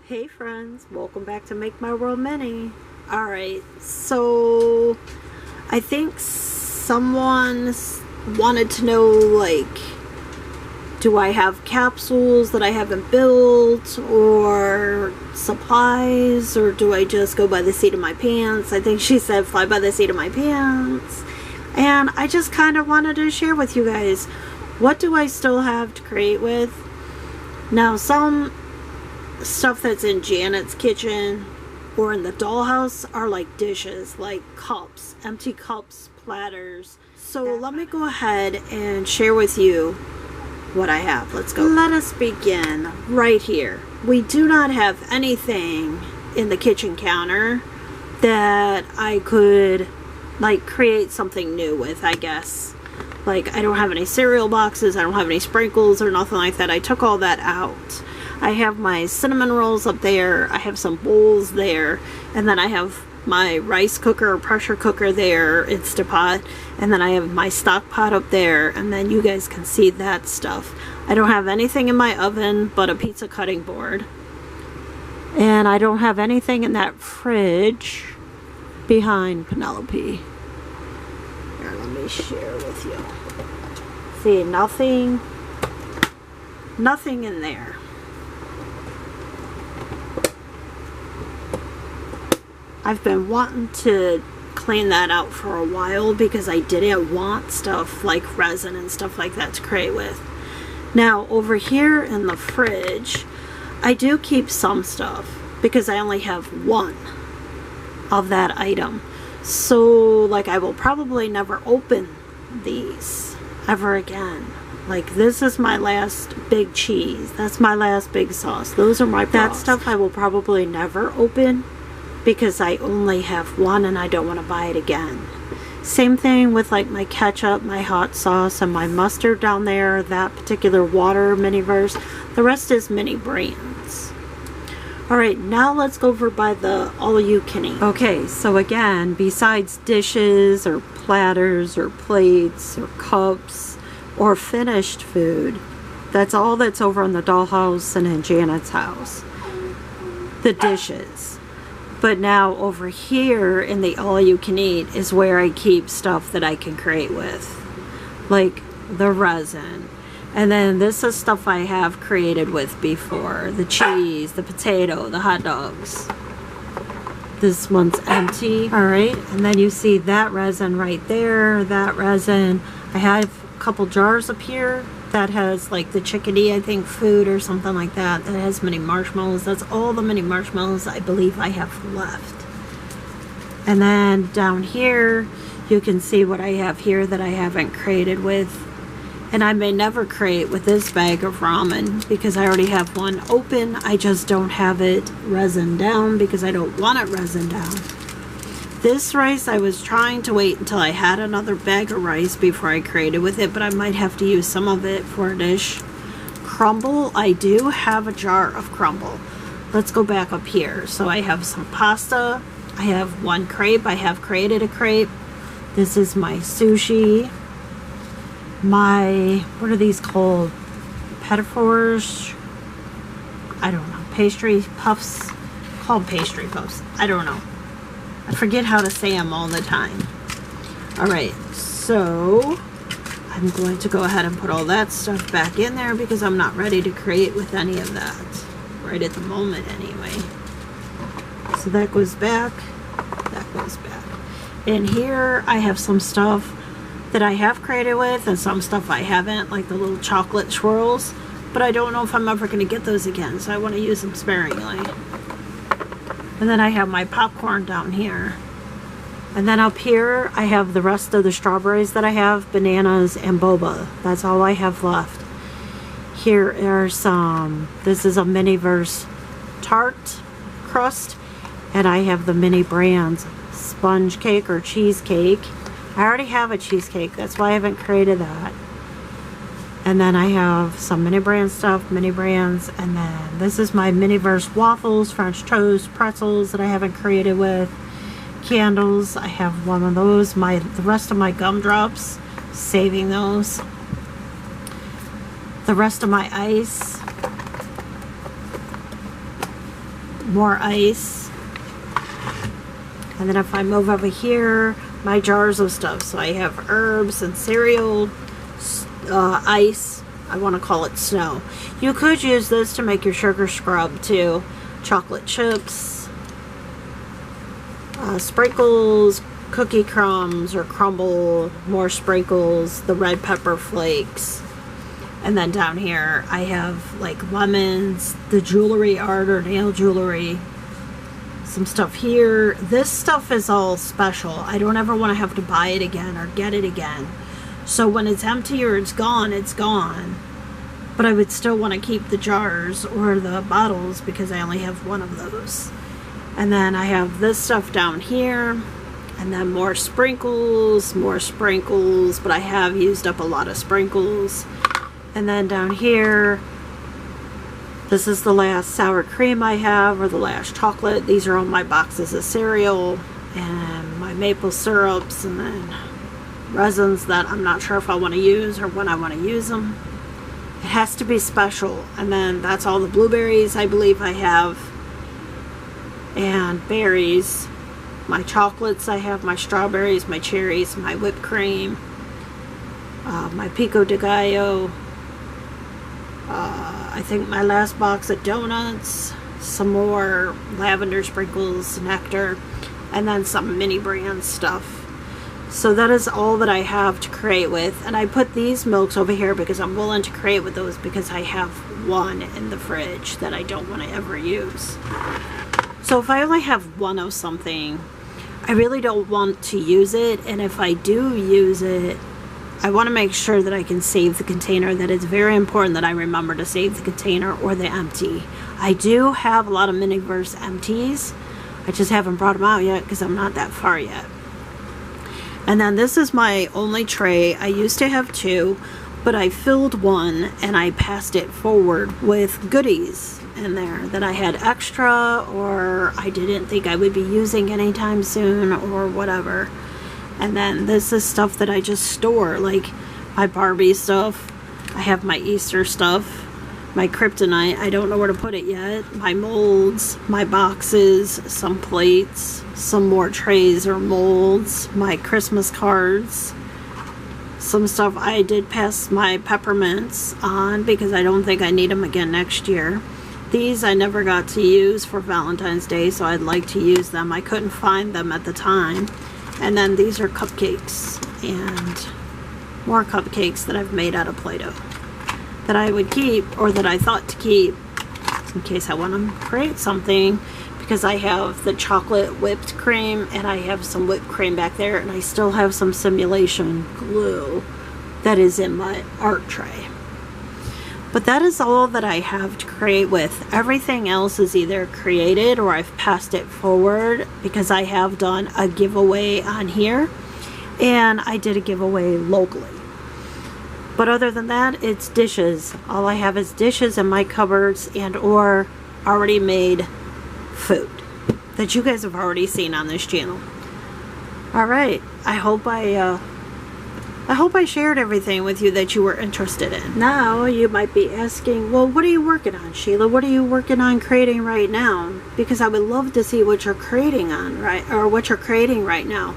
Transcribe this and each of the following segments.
Hey friends, welcome back to Make My World Mini. Alright, so I think someone wanted to know, like, do I have capsules that I haven't built, or supplies, or do I just go by the seat of my pants? I think she said fly by the seat of my pants. And I just kind of wanted to share with you guys, what do I still have to create with? Now, some stuff that's in Janet's kitchen or in the dollhouse are like dishes, like cups, empty cups, platters. So let me go ahead and share with you what I have. Let's go. Let us begin right here. We do not have anything in the kitchen counter that I could like create something new with, I guess. Like, I don't have any cereal boxes, I don't have any sprinkles or nothing like that. I took all that out. I have my cinnamon rolls up there, I have some bowls there, and then I have my rice cooker or pressure cooker there, Instapot, and then I have my stock pot up there, and then you guys can see that stuff. I don't have anything in my oven but a pizza cutting board. And I don't have anything in that fridge behind Penelope. Here, let me share with you. See, nothing in there. I've been wanting to clean that out for a while because I didn't want stuff like resin and stuff like that to create with. Now, over here in the fridge, I do keep some stuff because I only have one of that item. So, like, I will probably never open these ever again. Like, this is my last big cheese. That's my last big sauce. Those are my that stuff I will probably never open because I only have one and I don't want to buy it again. Same thing with like my ketchup, my hot sauce, and my mustard down there, that particular water miniverse. The rest is mini brands. Alright, now let's go over by the all-you-can-eat. Okay, so again, besides dishes or platters or plates or cups or finished food, that's all that's over in the dollhouse and in Janet's house. The dishes. But now over here in the all-you-can-eat is where I keep stuff that I can create with. Like the resin. And then this is stuff I have created with before. The cheese, the potato, the hot dogs. This one's empty. Alright, and then you see that resin right there. That resin. I have a couple jars up here that has like the chickadee, I think, food or something like that. That has mini marshmallows. That's all the mini marshmallows I believe I have left. And then down here, you can see what I have here that I haven't created with. And I may never create with this bag of ramen because I already have one open. I just don't have it resin down because I don't want it resin down. This rice, I was trying to wait until I had another bag of rice before I created with it, but I might have to use some of it for a dish. Crumble, I do have a jar of crumble. Let's go back up here. So I have some pasta. I have one crepe. I have created a crepe. This is my sushi. My, what are these called? Petit fours? I don't know. Pastry puffs? Called pastry puffs. I don't know. I forget how to say them all the time. Alright, so I'm going to go ahead and put all that stuff back in there because I'm not ready to create with any of that. Right at the moment, anyway. So that goes back. That goes back. In here, I have some stuff that I have created with and some stuff I haven't, like the little chocolate swirls. But I don't know if I'm ever going to get those again, so I want to use them sparingly. And then I have my popcorn down here. And then up here, I have the rest of the strawberries that I have, bananas, and boba. That's all I have left. Here are some, this is a miniverse tart crust. And I have the mini brands sponge cake or cheesecake. I already have a cheesecake. That's why I haven't created that. And then I have some mini brand stuff, mini brands. And then this is my Miniverse waffles, French toast, pretzels that I haven't created with. Candles. I have one of those. The rest of my gumdrops, saving those. The rest of my ice. More ice. And then if I move over here, my jars of stuff. So I have herbs and cereal, ice. I want to call it snow. You could use this to make your sugar scrub too. Chocolate chips, sprinkles, cookie crumbs or crumble, more sprinkles, the red pepper flakes. And then down here I have like lemons, the jewelry art or nail jewelry. Some stuff here. This stuff is all special. I don't ever want to have to buy it again or get it again. So when it's empty or it's gone, it's gone. But I would still want to keep the jars or the bottles because I only have one of those. And then I have this stuff down here. And then more sprinkles, but I have used up a lot of sprinkles. And then down here, this is the last sour cream I have, or the last chocolate. These are all my boxes of cereal, and my maple syrups, and then resins that I'm not sure if I want to use or when I want to use them. It has to be special. And then that's all the blueberries I believe I have, and berries. My chocolates I have, my strawberries, my cherries, my whipped cream, my pico de gallo. I think my last box of donuts, some more lavender sprinkles, nectar, and then some mini brand stuff. So that is all that I have to create with. And I put these milks over here because I'm willing to create with those because I have one in the fridge that I don't want to ever use. So if I only have one of something, I really don't want to use it. And if I do use it, I want to make sure that I can save the container, that it's very important that I remember to save the container or the empty. I do have a lot of Miniverse empties. I just haven't brought them out yet because I'm not that far yet. And then this is my only tray. I used to have two, but I filled one and I passed it forward with goodies in there that I had extra or I didn't think I would be using anytime soon or whatever. And then this is stuff that I just store, like my Barbie stuff. I have my Easter stuff, my kryptonite. I don't know where to put it yet. My molds, my boxes, some plates, some more trays or molds, my Christmas cards. Some stuff I did pass my peppermints on because I don't think I need them again next year. These I never got to use for Valentine's Day, so I'd like to use them. I couldn't find them at the time. And then these are cupcakes and more cupcakes that I've made out of Play-Doh that I would keep, or that I thought to keep in case I want to create something, because I have the chocolate whipped cream and I have some whipped cream back there, and I still have some simulation glue that is in my art tray. But that is all that I have to create with. Everything else is either created or I've passed it forward because I have done a giveaway on here and I did a giveaway locally. But other than that, it's dishes. All I have is dishes in my cupboards and or already made food that you guys have already seen on this channel. Alright, I hope I shared everything with you that you were interested in. Now, you might be asking, well, what are you working on, Sheila? What are you working on creating right now? Because I would love to see what you're creating on, or what you're creating right now.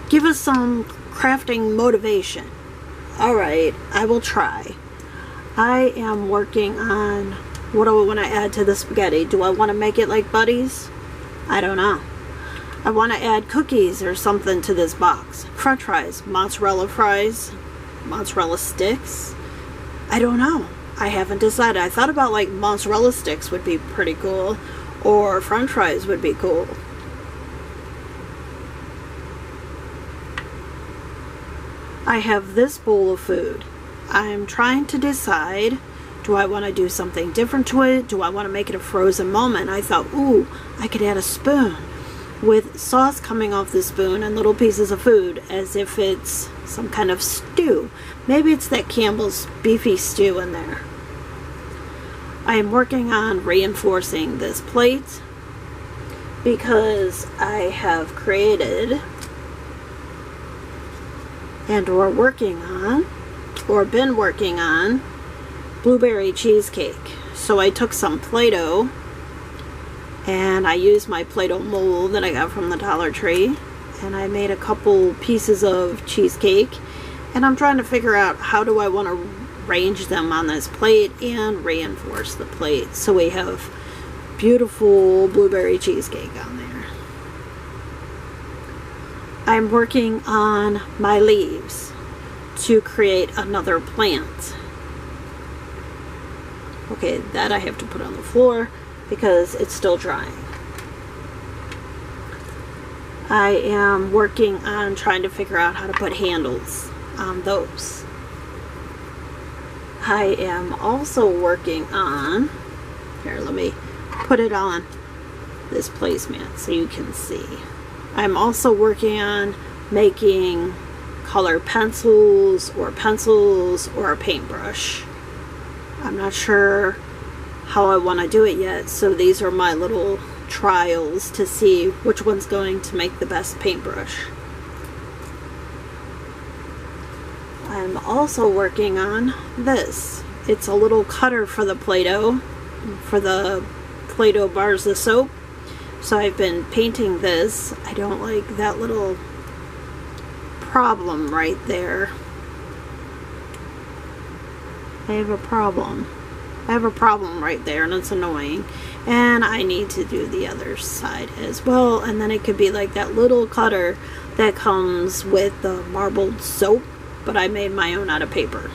Give us some crafting motivation. Alright, I will try. I am working on, what do I want to add to the spaghetti? Do I want to make it like Buddies? I don't know. I want to add cookies or something to this box. French fries, mozzarella sticks. I don't know. I haven't decided. I thought about like mozzarella sticks would be pretty cool, or French fries would be cool. I have this bowl of food. I am trying to decide, do I want to do something different to it? Do I want to make it a frozen moment? I thought, ooh, I could add a spoon. with sauce coming off the spoon and little pieces of food as if it's some kind of stew. Maybe it's that Campbell's beefy stew in there. I am working on reinforcing this plate because I have created and or been working on blueberry cheesecake. So I took some Play-Doh and I used my Play-Doh mold that I got from the Dollar Tree, and I made a couple pieces of cheesecake, and I'm trying to figure out how do I want to arrange them on this plate and reinforce the plate so we have beautiful blueberry cheesecake on there. I'm working on my leaves to create another plant. Okay, that I have to put on the floor because it's still drying. I am working on trying to figure out how to put handles on those. I am also working on, here, let me put it on this placemat so you can see. I'm also working on making color pencils or a paintbrush. I'm not sure how I want to do it yet, so these are my little trials to see which one's going to make the best paintbrush. I'm also working on this. It's a little cutter for the Play-Doh bars of soap. So I've been painting this. I don't like that little problem right there. I have a problem right there, and it's annoying. And I need to do the other side as well. And then it could be like that little cutter that comes with the marbled soap, but I made my own out of paper.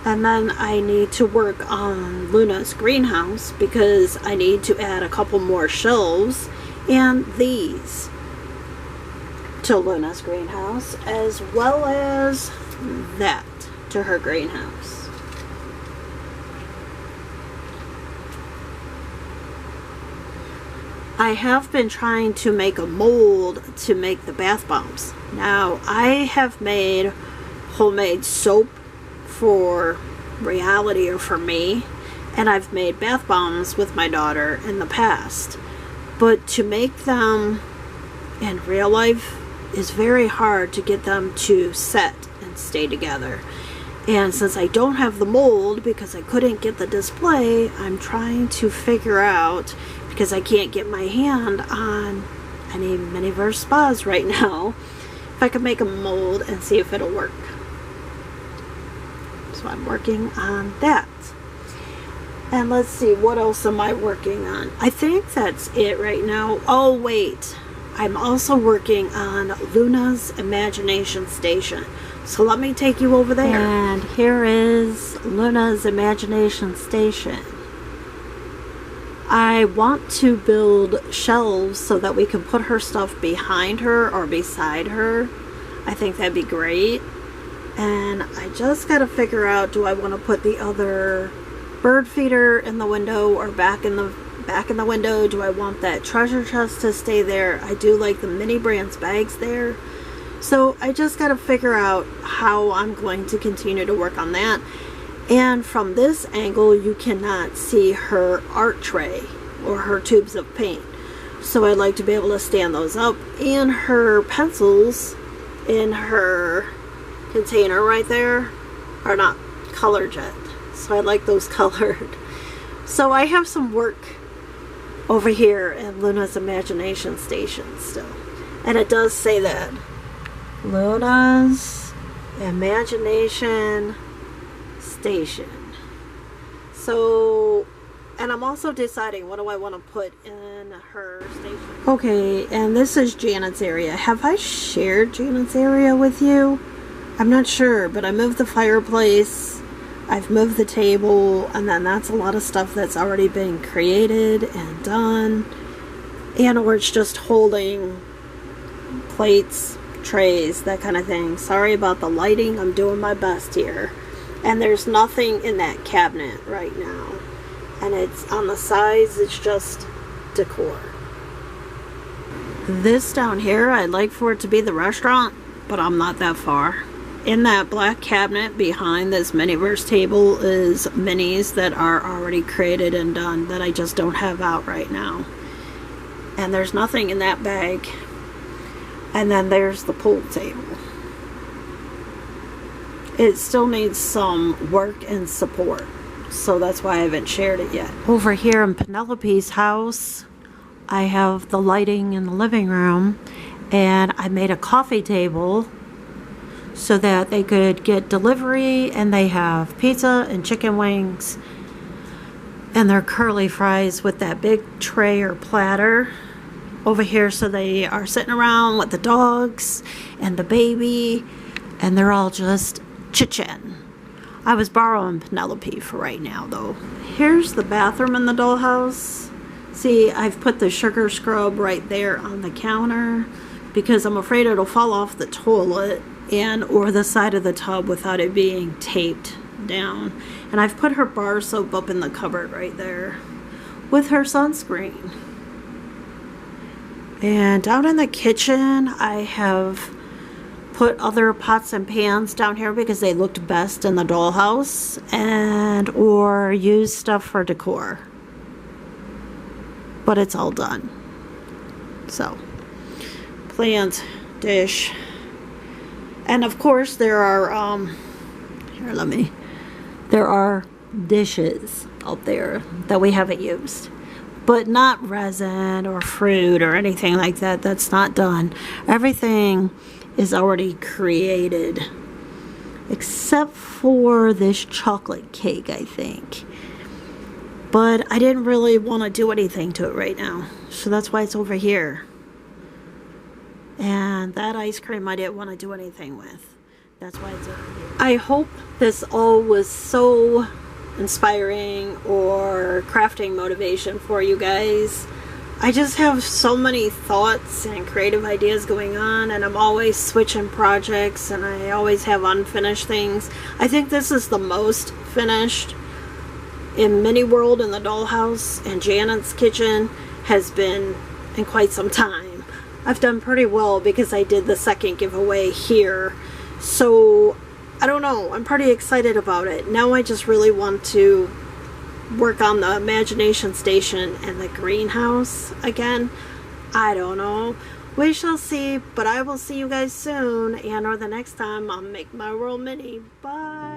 And then I need to work on Luna's greenhouse because I need to add a couple more shelves and these to Luna's greenhouse, as well as that to her greenhouse. I have been trying to make a mold to make the bath bombs. Now, I have made homemade soap for reality or for me, and I've made bath bombs with my daughter in the past, but to make them in real life is very hard to get them to set and stay together. And since I don't have the mold because I couldn't get the display, I'm trying to figure out, because I can't get my hand on any Miniverse spas right now, if I can make a mold and see if it'll work. So I'm working on that. And let's see, what else am I working on? I think that's it right now. Oh wait, I'm also working on Luna's Imagination Station. So let me take you over there. And here is Luna's Imagination Station. I want to build shelves so that we can put her stuff behind her or beside her. I think that'd be great. And I just got to figure out, do I want to put the other bird feeder in the window or back in the window? Do I want that treasure chest to stay there? I do like the mini brands bags there. So I just got to figure out how I'm going to continue to work on that. And from this angle, you cannot see her art tray or her tubes of paint. So I'd like to be able to stand those up, and her pencils in her container right there are not colored yet, so I like those colored. So I have some work over here in Luna's Imagination Station still, and it does say that Luna's Imagination Station. So, and I'm also deciding what do I want to put in her station. Okay, and this is Janet's area. Have I shared Janet's area with you? I'm not sure, but I moved the fireplace, I've moved the table, and then that's a lot of stuff that's already been created and done, and or it's just holding plates trays, that kind of thing. Sorry about the lighting, I'm doing my best here. And there's nothing in that cabinet right now. And it's on the sides, it's just decor. This down here, I'd like for it to be the restaurant, but I'm not that far. In that black cabinet behind this Miniverse table is minis that are already created and done that I just don't have out right now. And there's nothing in that bag. And then there's the pool table. It still needs some work and support, so that's why I haven't shared it yet. Over here in Penelope's house, I have the lighting in the living room, and I made a coffee table so that they could get delivery, and they have pizza and chicken wings and their curly fries with that big tray or platter over here, so they are sitting around with the dogs and the baby, and they're all just chit-chatting. I was borrowing Penelope for right now, though. Here's the bathroom in the dollhouse. See, I've put the sugar scrub right there on the counter because I'm afraid it'll fall off the toilet and or the side of the tub without it being taped down. And I've put her bar soap up in the cupboard right there with her sunscreen. And down in the kitchen, I have put other pots and pans down here because they looked best in the dollhouse, and or use stuff for decor. But it's all done. So, plant, dish, and of course there are there are dishes out there that we haven't used, but not resin or fruit or anything like that. That's not done. Everything is already created except for this chocolate cake, I think. But I didn't really want to do anything to it right now, so that's why it's over here. And that ice cream I didn't want to do anything with. That's why it's over here. I hope this all was so inspiring or crafting motivation for you guys. I just have so many thoughts and creative ideas going on, and I'm always switching projects, and I always have unfinished things. I think this is the most finished in Mini World in the dollhouse, and Janet's kitchen has been in quite some time. I've done pretty well because I did the second giveaway here, so I don't know, I'm pretty excited about it. Now I just really want to work on the imagination station and the greenhouse again. I don't know, we shall see, but I will see you guys soon, and or the next time on Make My World Mini. Bye.